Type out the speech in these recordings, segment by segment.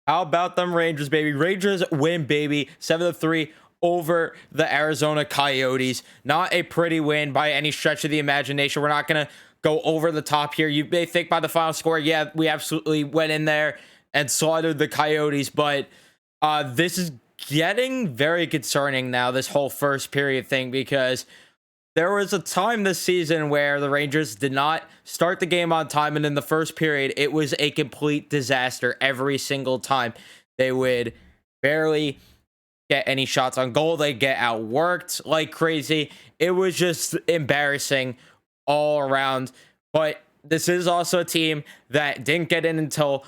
How about them Rangers, baby? Rangers win, baby. 7-3 over the Arizona Coyotes. Not a pretty win by any stretch of the imagination. We're not going to go over the top here. You may think by the final score, yeah, we absolutely went in there and slaughtered the Coyotes, but this is getting very concerning now, this whole first period thing, because there was a time this season where the Rangers did not start the game on time, and in the first period, it was a complete disaster every single time. They would barely get any shots on goal. They get outworked like crazy. It was just embarrassing all around. But this is also a team that didn't get in until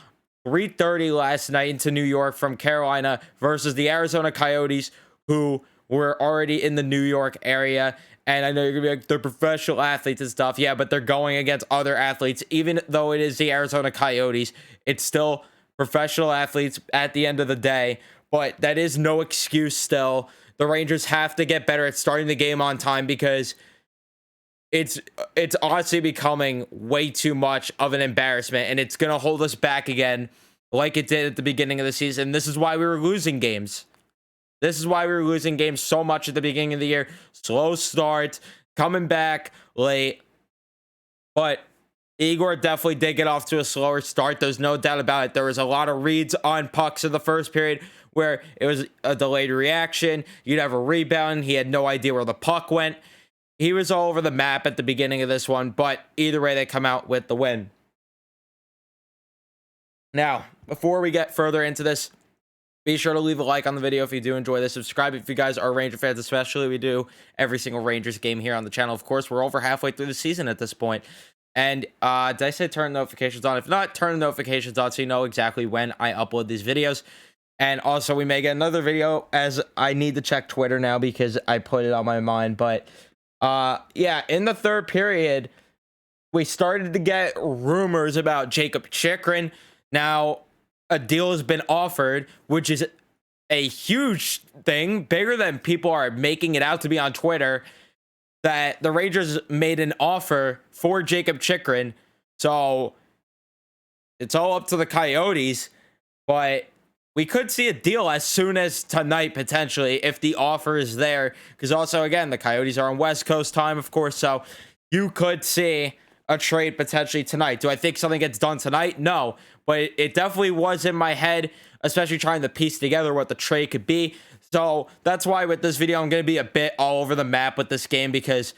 3:30 last night into New York from Carolina versus the Arizona Coyotes, who were already in the New York area. And I know you're gonna be like, they're professional athletes and stuff. Yeah, but they're going against other athletes. Even though it is the Arizona Coyotes, it's still professional athletes at the end of the day. But that is no excuse still. The Rangers have to get better at starting the game on time, because it's honestly becoming way too much of an embarrassment, and it's gonna hold us back again like it did at the beginning of the season. This is why we were losing games. This is why we were losing games so much at the beginning of the year. Slow start, coming back late. But Igor definitely did get off to a slower start. There's no doubt about it. There was a lot of reads on pucks in the first period where it was a delayed reaction. You'd have a rebound. He had no idea where the puck went. He was all over the map at the beginning of this one, but either way, they come out with the win. Now, before we get further into this, be sure to leave a like on the video if you do enjoy this. Subscribe if you guys are Ranger fans, especially. We do every single Rangers game here on the channel. Of course, we're over halfway through the season at this point. And did I say turn notifications on? If not, turn notifications on so you know exactly when I upload these videos. And also, we may get another video, as I need to check Twitter now because I put it on my mind. But yeah, in the third period, we started to get rumors about Jacob Chikrin. Now, a deal has been offered, which is a huge thing, bigger than people are making it out to be on Twitter, that the Rangers made an offer for Jacob Chikrin. So it's all up to the Coyotes, but we could see a deal as soon as tonight, potentially, if the offer is there. Because also, again, the Coyotes are on West Coast time, of course, so you could see a trade potentially tonight. Do I think something gets done tonight? No, but it definitely was in my head, especially trying to piece together what the trade could be. So that's why with this video, I'm going to be a bit all over the map with this game, because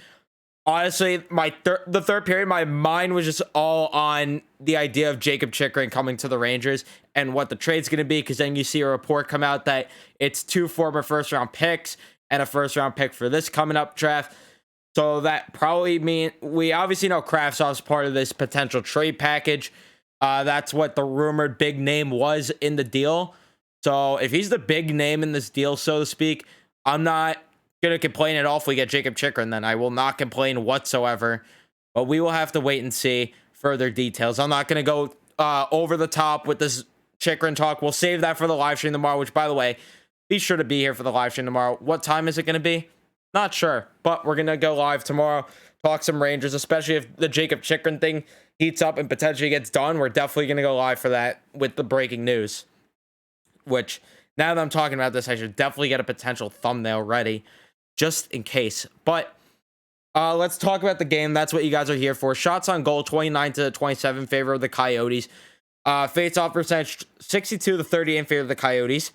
honestly, the third period, my mind was just all on the idea of Jacob Chikrin coming to the Rangers and what the trade's going to be, because then you see a report come out that it's 2 former first-round picks and a first-round pick for this coming up draft. So that probably means, we obviously know Kravtsov's part of this potential trade package. That's what the rumored big name was in the deal. So if he's the big name in this deal, so to speak, I'm not going to complain at all if we get Jacob Chikrin. Then I will not complain whatsoever. But we will have to wait and see further details. I'm not going to go over the top with this Chikrin talk. We'll save that for the live stream tomorrow, which, by the way, be sure to be here for the live stream tomorrow. What time is it going to be? Not sure, but we're going to go live tomorrow, talk some Rangers, especially if the Jacob Chikrin thing heats up and potentially gets done. We're definitely going to go live for that with the breaking news, which, now that I'm talking about this, I should definitely get a potential thumbnail ready just in case. But let's talk about the game. That's what you guys are here for. Shots on goal, 29-27 in favor of the Coyotes. Face-off percentage, 62-38 in favor of the Coyotes.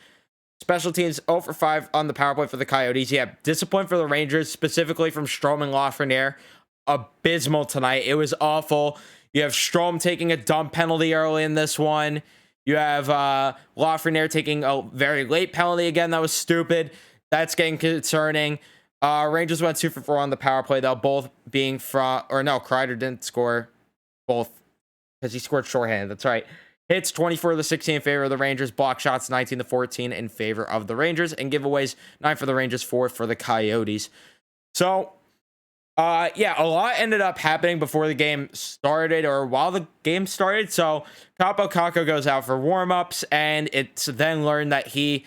Special teams 0 for 5 on the power play for the Coyotes. Yeah, disappoint for the Rangers, specifically from Strome and Lafreniere. Abysmal tonight. It was awful. You have Strome taking a dumb penalty early in this one. You have Lafreniere taking a very late penalty again. That was stupid. That's getting concerning. Rangers went 2 for 4 on the power play, though, both being from, or no, Kreider didn't score both because he scored shorthanded. That's right. Hits 24-16 in favor of the Rangers. Block shots 19-14 in favor of the Rangers. And giveaways 9 for the Rangers, 4 for the Coyotes. So, yeah, a lot ended up happening before the game started, or while the game started. So, Capo Caco goes out for warm-ups, and it's then learned that he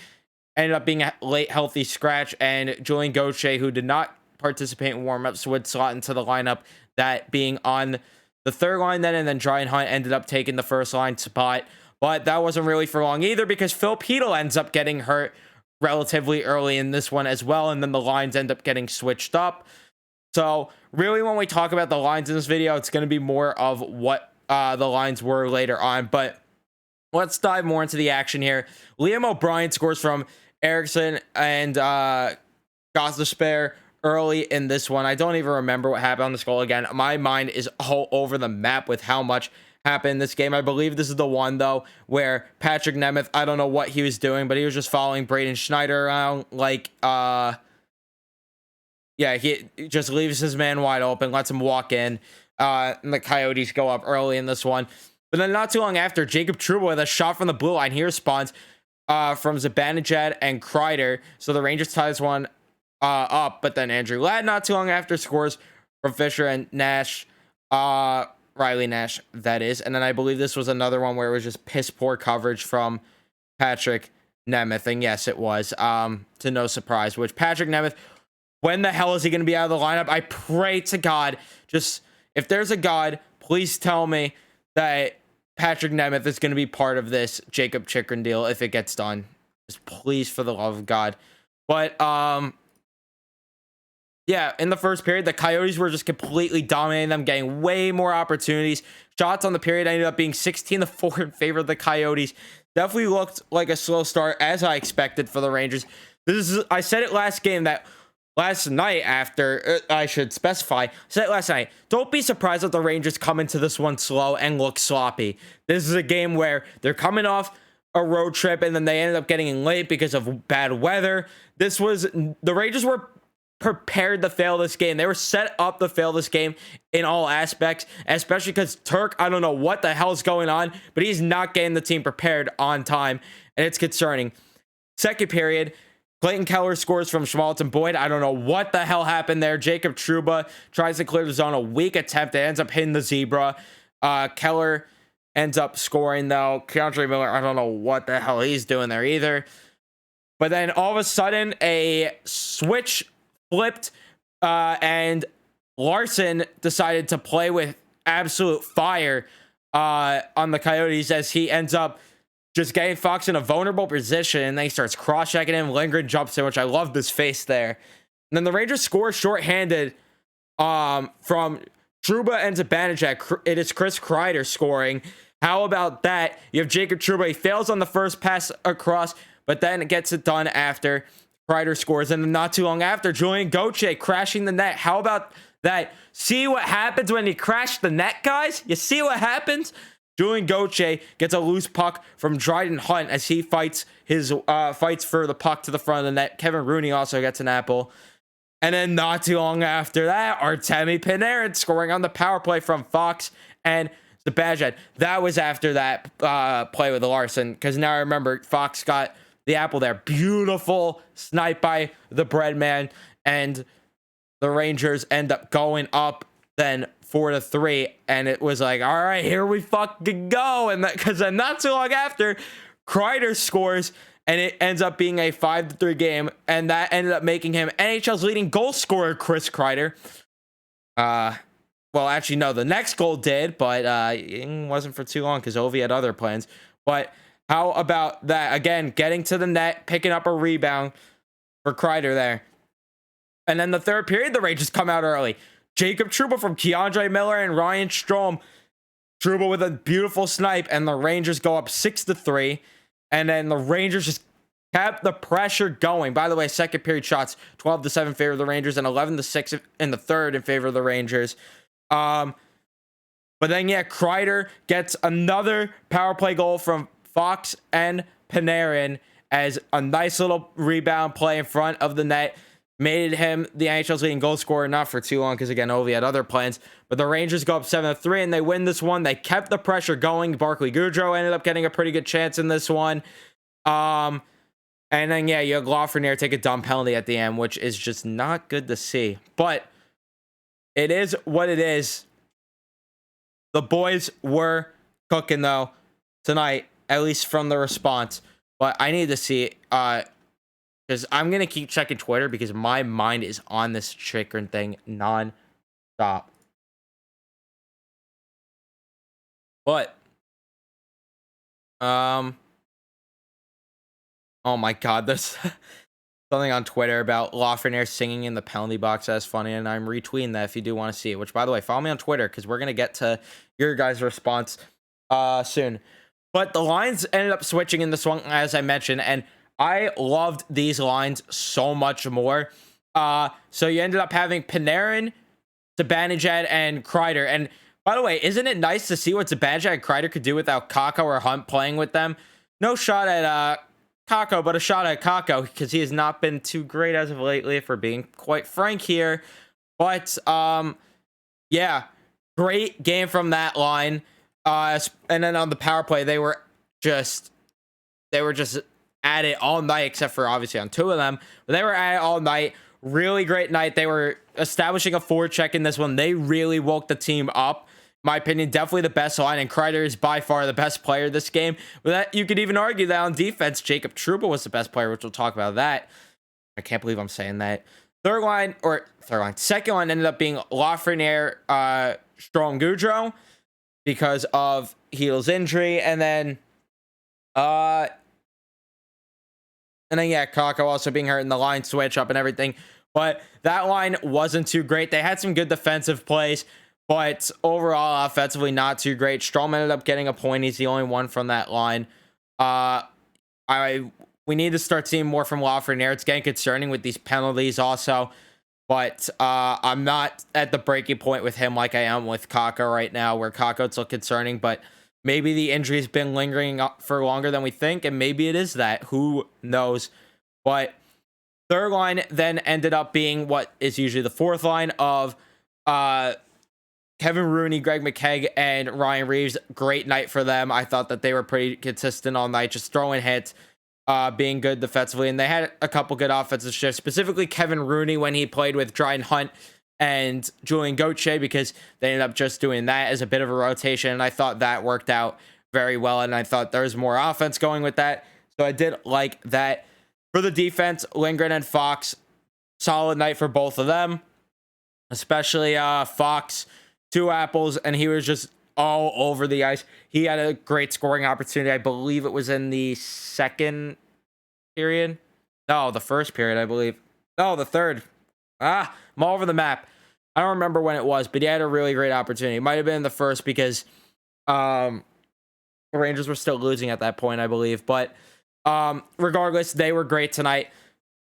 ended up being a late healthy scratch, and Julian Gauthier, who did not participate in warm-ups, would slot into the lineup, that being on the third line then, and then Dry and Hunt ended up taking the first line spot. but that wasn't really for long either because Phil Petel ends up getting hurt relatively early in this one as well, and then the lines end up getting switched up. So really, when we talk about the lines in this video, it's going to be more of what the lines were later on. But let's dive more into the action here. Liam O'Brien scores from Eriksson and Gostisbehere early in this one. I don't even remember what happened on this goal again. My mind is all over the map with how much happened in this game. I believe this is the one, though, where Patrick Nemeth, I don't know what he was doing, but he was just following Braden Schneider around like, yeah, he just leaves his man wide open, lets him walk in, and the Coyotes go up early in this one. But then not too long after, Jacob Trouba with a shot from the blue line. He responds from Zibanejad and Kreider. So the Rangers tie this one up. But then Andrew Ladd not too long after scores from Fisher and Nash. Riley Nash, that is. And then I believe this was another one where it was just piss poor coverage from Patrick Nemeth. And yes, it was, to no surprise, which Patrick Nemeth, when the hell is he going to be out of the lineup? I pray to God, just if there's a God, please tell me that Patrick Nemeth is going to be part of this Jacob Chychrun deal if it gets done. Just please, for the love of God. But yeah, in the first period, the Coyotes were just completely dominating them, getting way more opportunities. Shots on the period ended up being 16-4 in favor of the Coyotes. Definitely looked like a slow start, as I expected for the Rangers. I said it last game that last night after, I should specify, I said it last night, don't be surprised that the Rangers come into this one slow and look sloppy. This is a game where they're coming off a road trip and then they ended up getting in late because of bad weather. The Rangers were prepared to fail this game. They were set up to fail this game in all aspects, especially because Turk, I don't know what the hell's going on, but he's not getting the team prepared on time, and it's concerning. Second period, Clayton Keller scores from Schmaltz Boyd. I don't know what the hell happened there. Jacob Trouba tries to clear the zone. A weak attempt. It ends up hitting the zebra. Keller ends up scoring, though. Keandre Miller, I don't know what the hell he's doing there either. But then all of a sudden, a switch flipped, and Larson decided to play with absolute fire on the Coyotes as he ends up just getting Fox in a vulnerable position, and then he starts cross-checking him. Lindgren jumps in, which I love this face there. And then the Rangers score shorthanded from Trouba and Zibanejad. It is Chris Kreider scoring. How about that? You have Jacob Trouba. He fails on the first pass across, but then it gets it done after Kreider scores. And then not too long after, Julian Gauthier crashing the net. How about that? See what happens when you crash the net, guys? You see what happens? Julian Gauthier gets a loose puck from Dryden Hunt as he fights for the puck to the front of the net. Kevin Rooney also gets an apple. And then not too long after that, Artemi Panarin scoring on the power play from Fox and Zibanejad. That was after that play with Larson, because now I remember Fox got the apple there. Beautiful snipe by the Breadman, and the Rangers end up going up then 4-3, and it was like, all right, here we fucking go. And because then not too long after, Kreider scores, and it ends up being a 5-3 game, and that ended up making him NHL's leading goal scorer, Chris Kreider. Well, actually, no, the next goal did, but it wasn't for too long because Ovi had other plans. But how about that? Again, getting to the net, picking up a rebound for Kreider there. And then the third period, the Rangers come out early. Jacob Trouba from Keandre Miller and Ryan Strome. Trouba with a beautiful snipe, and the Rangers go up 6-3. And then the Rangers just kept the pressure going. By the way, second period shots 12-7 in favor of the Rangers and 11-6 in the third in favor of the Rangers. But then yeah, Kreider gets another power play goal from Fox and Panarin as a nice little rebound play in front of the net made him the NHL's leading goal scorer, not for too long because again Ovi had other plans. But the Rangers go up 7-3 and they win this one. They kept the pressure going. Barclay Goodrow ended up getting a pretty good chance in this one. And then yeah, you have Lafreniere take a dumb penalty at the end, which is just not good to see. But it is what it is. The boys were cooking though tonight, at least from the response. But I need to see because I'm going to keep checking Twitter because my mind is on this Chychrun thing non-stop. But Um, oh my God, there's something on Twitter about Lafreniere singing in the penalty box. That's funny, and I'm retweeting that if you do want to see it. Which, by the way, follow me on Twitter because we're gonna get to your guys' response soon. But the lines ended up switching in this one, as I mentioned, and I loved these lines so much more. So you ended up having Panarin, Zibanejad, and Kreider. And by the way, isn't it nice to see what Zibanejad and Kreider could do without Kakko or Hunt playing with them? No shot at Kakko, but a shot at Kakko because he has not been too great as of lately, if we're being quite frank here. But yeah, great game from that line. And then on the power play, they were just at it all night, except for obviously on two of them. But they were at it all night. Really great night. They were establishing a forecheck in this one. They really woke the team up. My opinion, definitely the best line, and Kreider is by far the best player this game. But that, you could even argue that on defense, Jacob Trouba was the best player, which we'll talk about that. I can't believe I'm saying that. Second line ended up being Lafreniere, Strong Goudreau because of Heal's injury, and then yeah, Kakko also being hurt in the line switch up and everything. But that line wasn't too great. They had some good defensive plays, but overall, offensively, not too great. Strome ended up getting a point. He's the only one from that line. We need to start seeing more from Lafreniere. It's getting concerning with these penalties also. But I'm not at the breaking point with him like I am with Kakko right now, where Kakko it's a little concerning, but maybe the injury's been lingering for longer than we think, and maybe it is that. Who knows? But third line then ended up being what is usually the fourth line of Kevin Rooney, Greg McKegg, and Ryan Reeves. Great night for them. I thought that they were pretty consistent all night, just throwing hits, being good defensively. And they had a couple good offensive shifts, specifically Kevin Rooney when he played with Dryden Hunt and Julian Gauthier, because they ended up just doing that as a bit of a rotation. And I thought that worked out very well. And I thought there was more offense going with that. So I did like that. For the defense, Lindgren and Fox, solid night for both of them, especially Fox, 2 apples, and he was just all over the ice. He had a great scoring opportunity. I believe it was in the second period. No, the first period, I believe. No, the third. I'm all over the map. I don't remember when it was, but he had a really great opportunity. It might have been the first because the Rangers were still losing at that point, I believe. But regardless, they were great tonight.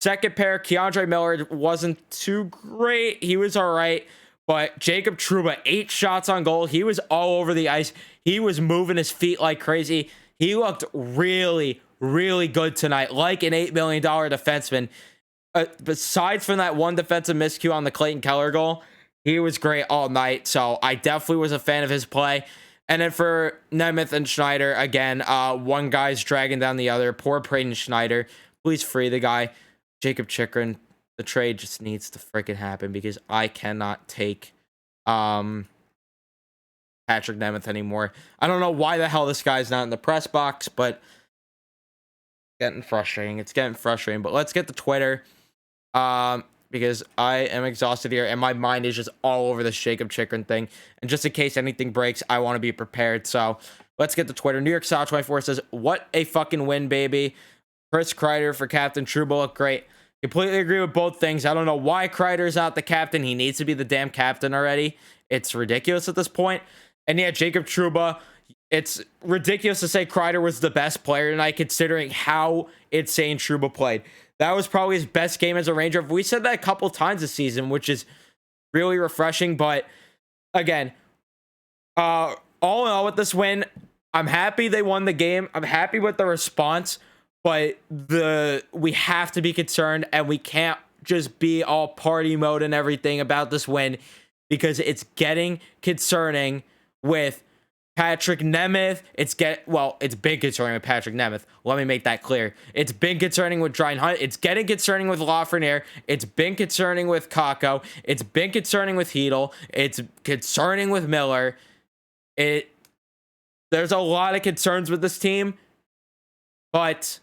Second pair, Keandre Miller wasn't too great. He was all right. But Jacob Trouba, 8 shots on goal. He was all over the ice. He was moving his feet like crazy. He looked really, really good tonight, like an $8 million defenseman. Besides from that one defensive miscue on the Clayton Keller goal, he was great all night. So I definitely was a fan of his play. And then for Nemeth and Schneider, again, one guy's dragging down the other. Poor Braden Schneider. Please free the guy. Jacob Chikrin. The trade just needs to freaking happen because I cannot take Patrick Nemeth anymore. I don't know why the hell this guy's not in the press box, but getting frustrating. It's getting frustrating. But let's get to Twitter because I am exhausted here and my mind is just all over this Jacob Chikrin thing. And just in case anything breaks, I want to be prepared. So let's get to Twitter. New York South 24 says, "What a fucking win, baby." Chris Kreider for Captain Trouba looked great. Completely agree with both things. I don't know why Kreider's not the captain. He needs to be the damn captain already. It's ridiculous at this point. And yeah, Jacob Trouba, it's ridiculous to say Kreider was the best player tonight considering how insane Trouba played. That was probably his best game as a Ranger. We said that a couple times this season, which is really refreshing. But again, all in all with this win, I'm happy they won the game. I'm happy with the response. But we have to be concerned, and we can't just be all party mode and everything about this win because it's getting concerning with Patrick Nemeth. It's been concerning with Patrick Nemeth. Let me make that clear. It's been concerning with Dryden Hunt. It's getting concerning with Lafreniere. It's been concerning with Kakko. It's been concerning with Hedel. It's concerning with Miller. There's a lot of concerns with this team, but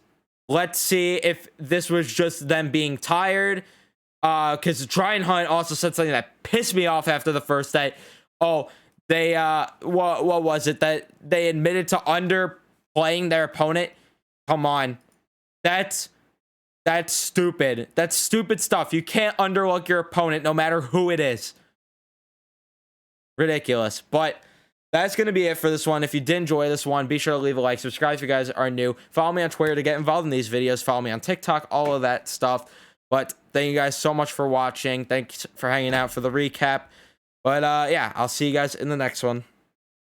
let's see if this was just them being tired. Because Dryden Hunt also said something that pissed me off after the first day. Oh, they what was it that they admitted to playing their opponent. Come on. That's stupid. That's stupid stuff. You can't underlook your opponent no matter who it is. Ridiculous. But that's going to be it for this one. If you did enjoy this one, be sure to leave a like, subscribe if you guys are new. Follow me on Twitter to get involved in these videos. Follow me on TikTok, all of that stuff. But thank you guys so much for watching. Thanks for hanging out for the recap. But yeah, I'll see you guys in the next one.